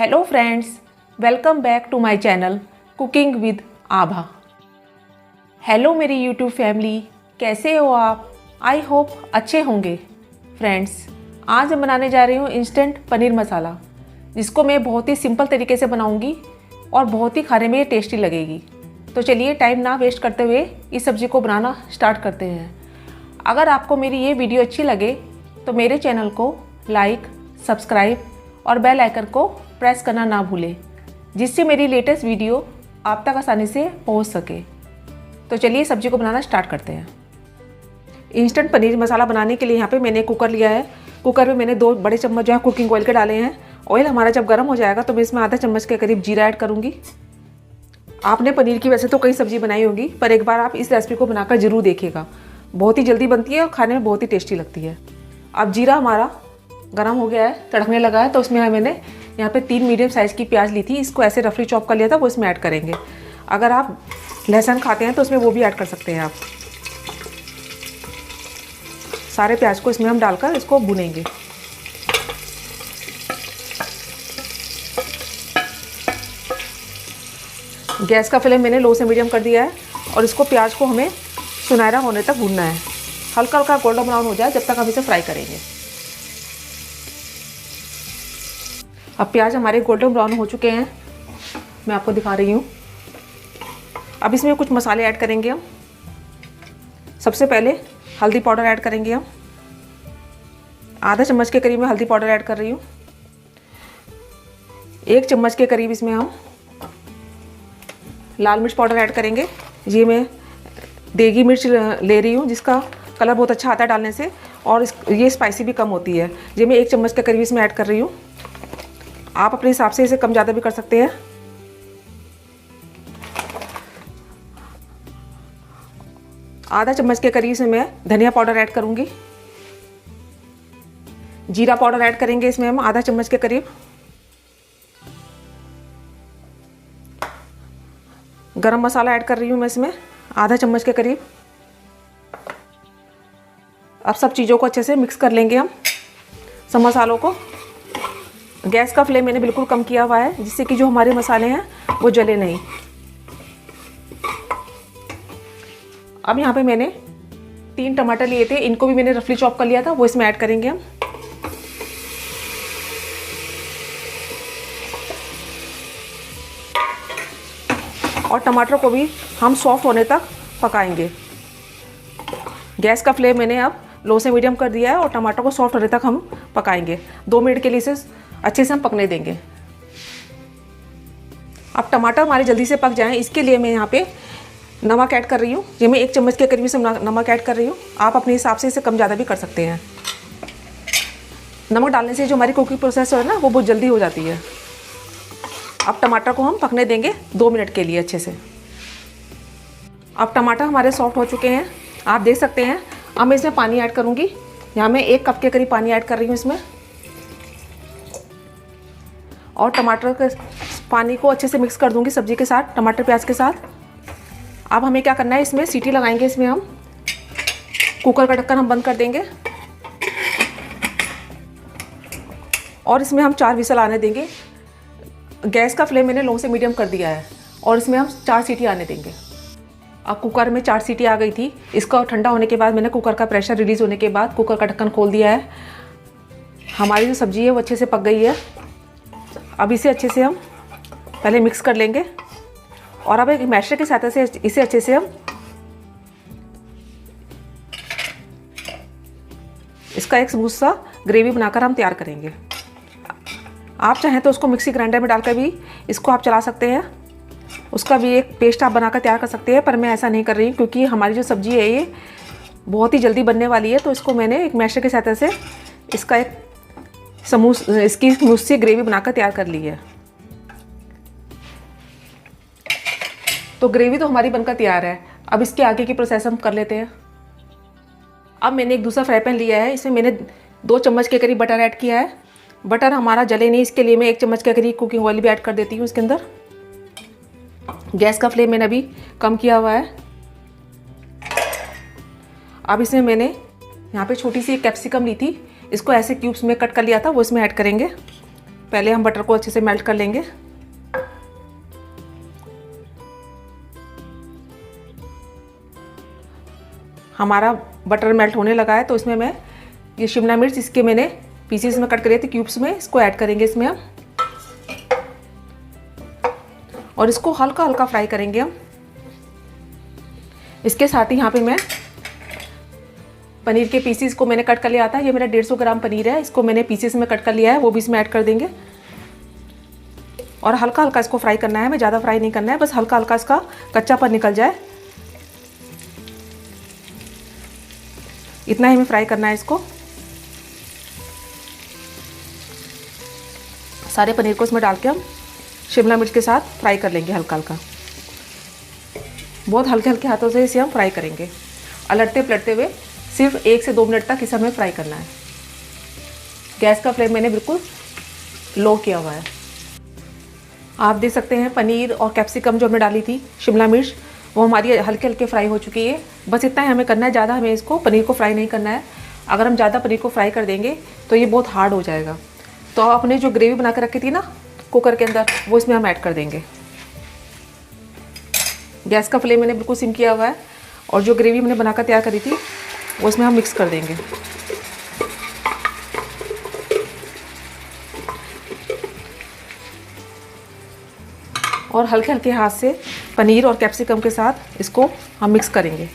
Hello friends, welcome back to my channel cooking with Abha. Hello मेरी YouTube family, कैसे हो आप? आई होप अच्छे होंगे। फ्रेंड्स, आज मैं बनाने जा रही हूँ इंस्टेंट पनीर मसाला, जिसको मैं बहुत ही सिंपल तरीके से बनाऊँगी और बहुत ही खाने में टेस्टी लगेगी। तो चलिए टाइम ना वेस्ट करते हुए इस सब्ज़ी को बनाना स्टार्ट करते हैं। अगर आपको मेरी ये वीडियो अच्छी लगे तो मेरे चैनल को लाइक, सब्सक्राइब और बेल आइकन को प्रेस करना ना भूलें, जिससे मेरी लेटेस्ट वीडियो आप तक आसानी से पहुंच सके। तो चलिए सब्जी को बनाना स्टार्ट करते हैं। इंस्टेंट पनीर मसाला बनाने के लिए यहाँ पे मैंने कुकर लिया है। कुकर में मैंने 2 बड़े चम्मच जो है कुकिंग ऑयल के डाले हैं। ऑयल हमारा जब गर्म हो जाएगा तो मैं इसमें आधा चम्मच के करीब जीरा ऐड करूँगी। आपने पनीर की वैसे तो कई सब्जी बनाई होगी, पर एक बार आप इस रेसिपी को बनाकर ज़रूर देखिएगा। बहुत ही जल्दी बनती है और खाने में बहुत ही टेस्टी लगती है। अब जीरा हमारा गरम हो गया है, तड़कने लगा है, तो उसमें मैंने यहाँ पे 3 मीडियम साइज़ की प्याज ली थी। इसको ऐसे रफली चॉप कर लिया था, वो इसमें ऐड करेंगे। अगर आप लहसुन खाते हैं तो उसमें वो भी ऐड कर सकते हैं आप। सारे प्याज को इसमें हम डालकर इसको भुनेंगे। गैस का फ्लेम मैंने लो से मीडियम कर दिया है और इसको प्याज को हमें सुनहरा होने तक भूनना है। हल्का हल्का गोल्डन ब्राउन हो जाए जब तक हम इसे फ्राई करेंगे। अब प्याज हमारे गोल्डन ब्राउन हो चुके हैं, मैं आपको दिखा रही हूँ। अब इसमें कुछ मसाले ऐड करेंगे हम। सबसे पहले हल्दी पाउडर ऐड करेंगे हम। आधा चम्मच के करीब मैं हल्दी पाउडर ऐड कर रही हूँ। 1 चम्मच के करीब इसमें हम लाल मिर्च पाउडर ऐड करेंगे। ये मैं देगी मिर्च ले रही हूँ, जिसका कलर बहुत अच्छा आता है डालने से, और ये स्पाइसी भी कम होती है। ये मैं 1 चम्मच के करीब इसमें ऐड कर रही हूँ। आप अपने हिसाब से इसे कम ज़्यादा भी कर सकते हैं। आधा चम्मच के करीब इसमें मैं धनिया पाउडर ऐड करूँगी। जीरा पाउडर ऐड करेंगे इसमें हम आधा चम्मच के करीब। गरम मसाला ऐड कर रही हूँ मैं इसमें आधा चम्मच के करीब। अब सब चीज़ों को अच्छे से मिक्स कर लेंगे हम, सब मसालों को। गैस का फ्लेम मैंने बिल्कुल कम किया हुआ है, जिससे कि जो हमारे मसाले हैं वो जले नहीं। अब यहाँ पे मैंने 3 टमाटर लिए थे, इनको भी मैंने रफली चॉप कर लिया था, वो इसमें ऐड करेंगे हम। और टमाटर को भी हम सॉफ्ट होने तक पकाएंगे। गैस का फ्लेम मैंने अब लो से मीडियम कर दिया है और टमाटर को सॉफ्ट होने तक हम पकाएंगे। 2 मिनट के लिए इसे अच्छे से हम पकने देंगे। अब टमाटर हमारे जल्दी से पक जाएं, इसके लिए मैं यहाँ पे नमक ऐड कर रही हूँ। ये मैं 1 चम्मच के करीब से नमक ऐड कर रही हूँ। आप अपने हिसाब से इसे कम ज़्यादा भी कर सकते हैं। नमक डालने से जो हमारी कुकिंग प्रोसेस है ना, वो बहुत जल्दी हो जाती है। अब टमाटर को हम पकने देंगे 2 मिनट के लिए अच्छे से। अब टमाटर हमारे सॉफ्ट हो चुके हैं, आप देख सकते हैं। अब मैं इसमें पानी ऐड करूँगी। यहाँ मैं 1 कप के करीब पानी ऐड कर रही हूँ इसमें, और टमाटर के पानी को अच्छे से मिक्स कर दूँगी सब्जी के साथ, टमाटर प्याज के साथ। अब हमें क्या करना है, इसमें सीटी लगाएंगे। इसमें हम कुकर का ढक्कन हम बंद कर देंगे और इसमें हम 4 विसल आने देंगे। गैस का फ्लेम मैंने लो से मीडियम कर दिया है और इसमें हम 4 सीटी आने देंगे। अब कुकर में 4 सीटी आ गई थी। इसका ठंडा होने के बाद मैंने कुकर का प्रेशर रिलीज़ होने के बाद कुकर का ढक्कन खोल दिया है। हमारी जो सब्ज़ी है वो अच्छे से पक गई है। अब इसे अच्छे से हम पहले मिक्स कर लेंगे और अब एक मैशर के साथ से इसे अच्छे से हम इसका एक स्मूथ सा ग्रेवी बनाकर हम तैयार करेंगे। आप चाहें तो उसको मिक्सी ग्राइंडर में डालकर भी इसको आप चला सकते हैं, उसका भी एक पेस्ट आप बनाकर तैयार कर सकते हैं। पर मैं ऐसा नहीं कर रही हूँ, क्योंकि हमारी जो सब्ज़ी है ये बहुत ही जल्दी बनने वाली है। तो इसको मैंने एक मैशर के साथ से इसका एक इसकी स्मूथ सी ग्रेवी बनाकर तैयार कर ली है। तो ग्रेवी तो हमारी बनकर तैयार है। अब इसके आगे की प्रोसेस हम कर लेते हैं। अब मैंने एक दूसरा फ्राई पैन लिया है, इसमें मैंने 2 चम्मच के करीब बटर ऐड किया है। बटर हमारा जले नहीं, इसके लिए मैं 1 चम्मच के करीब कुकिंग ऑयल भी ऐड कर देती हूँ इसके अंदर। गैस का फ्लेम मैंने अभी कम किया हुआ है। अब इसमें मैंने यहाँ पे छोटी सी कैप्सिकम ली थी, इसको ऐसे क्यूब्स में कट कर लिया था, वो इसमें ऐड करेंगे। पहले हम बटर को अच्छे से मेल्ट कर लेंगे। हमारा बटर मेल्ट होने लगा है तो इसमें मैं ये शिमला मिर्च इसके मैंने पीसेस में कट करे थे क्यूब्स में, इसको ऐड करेंगे इसमें हम, और इसको हल्का हल्का फ्राई करेंगे हम। इसके साथ ही यहाँ पे मैं पनीर के पीसेस को मैंने कट कर लिया था। ये मेरा 150 ग्राम पनीर है, इसको मैंने पीसेस में कट कर लिया है, वो भी इसमें ऐड कर देंगे और हल्का हल्का इसको फ्राई करना है। हमें ज़्यादा फ्राई नहीं करना है, बस हल्का हल्का इसका कच्चापन निकल जाए, इतना ही हमें फ्राई करना है इसको। सारे पनीर को इसमें डाल के हम शिमला मिर्च के साथ फ्राई कर लेंगे हल्का हल्का। बहुत हल्के हल्के हाथों से इसे हम फ्राई करेंगे, अलटते पलटते हुए सिर्फ 1 से 2 मिनट तक इसे हमें फ्राई करना है। गैस का फ्लेम मैंने बिल्कुल लो किया हुआ है। आप देख सकते हैं पनीर और कैप्सिकम जो हमने डाली थी, शिमला मिर्च, वो हमारी हल्के हल्के फ्राई हो चुकी है। बस इतना ही हमें करना है, ज़्यादा हमें इसको पनीर को फ्राई नहीं करना है। अगर हम ज़्यादा पनीर को फ्राई कर देंगे तो ये बहुत हार्ड हो जाएगा। तो आपने जो ग्रेवी बना कर रखी थी ना कुकर के अंदर, वो इसमें हम ऐड कर देंगे। गैस का फ्लेम मैंने बिल्कुल सिम किया हुआ है और जो ग्रेवी मैंने बनाकर तैयार करी थी वो इसमें हम मिक्स कर देंगे। और हल्के हल्के हाथ से पनीर और कैप्सिकम के साथ इसको हम मिक्स करेंगे।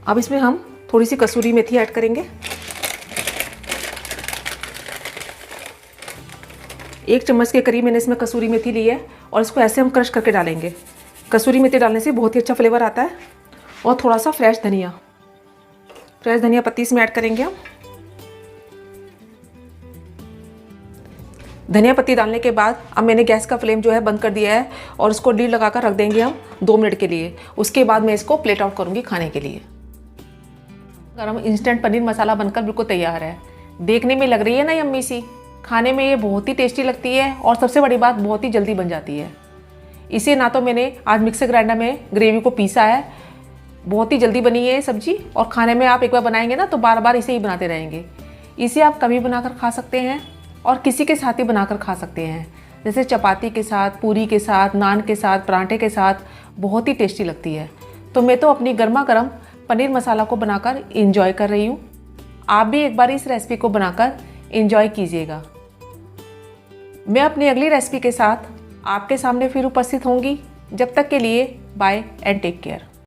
अब इसमें हम थोड़ी सी कसूरी मेथी ऐड करेंगे। 1 चम्मच के करीब मैंने इसमें कसूरी मेथी ली है और इसको ऐसे हम क्रश करके डालेंगे। कसूरी मेथी डालने से बहुत ही अच्छा फ्लेवर आता है। और थोड़ा सा फ्रेश धनिया पत्ती इसमें ऐड करेंगे हम। धनिया पत्ती डालने के बाद अब मैंने गैस का फ्लेम जो है बंद कर दिया है और इसको लीड लगाकर रख देंगे हम 2 मिनट के लिए। उसके बाद मैं इसको प्लेट आउट करूँगी खाने के लिए। गरम इंस्टेंट पनीर मसाला बनकर बिल्कुल तैयार है। देखने में लग रही है ना यम्मी सी, खाने में ये बहुत ही टेस्टी लगती है और सबसे बड़ी बात बहुत ही जल्दी बन जाती है। इसे ना तो मैंने आज मिक्सर ग्राइंडर में ग्रेवी को पीसा है, बहुत ही जल्दी बनी है ये सब्जी, और खाने में आप एक बार बनाएंगे ना तो बार बार इसे ही बनाते रहेंगे। इसे आप कभी बनाकर खा सकते हैं और किसी के साथ ही बनाकर खा सकते हैं, जैसे चपाती के साथ, पूरी के साथ, नान के साथ, पराठे के साथ, बहुत ही टेस्टी लगती है। तो मैं तो अपनी गर्मा गर्म पनीर मसाला को बनाकर इंजॉय कर रही हूँ। आप भी एक बार इस रेसिपी को बनाकर इंजॉय कीजिएगा। मैं अपनी अगली रेसिपी के साथ आपके सामने फिर उपस्थित होंगी। जब तक के लिए बाय एंड टेक केयर।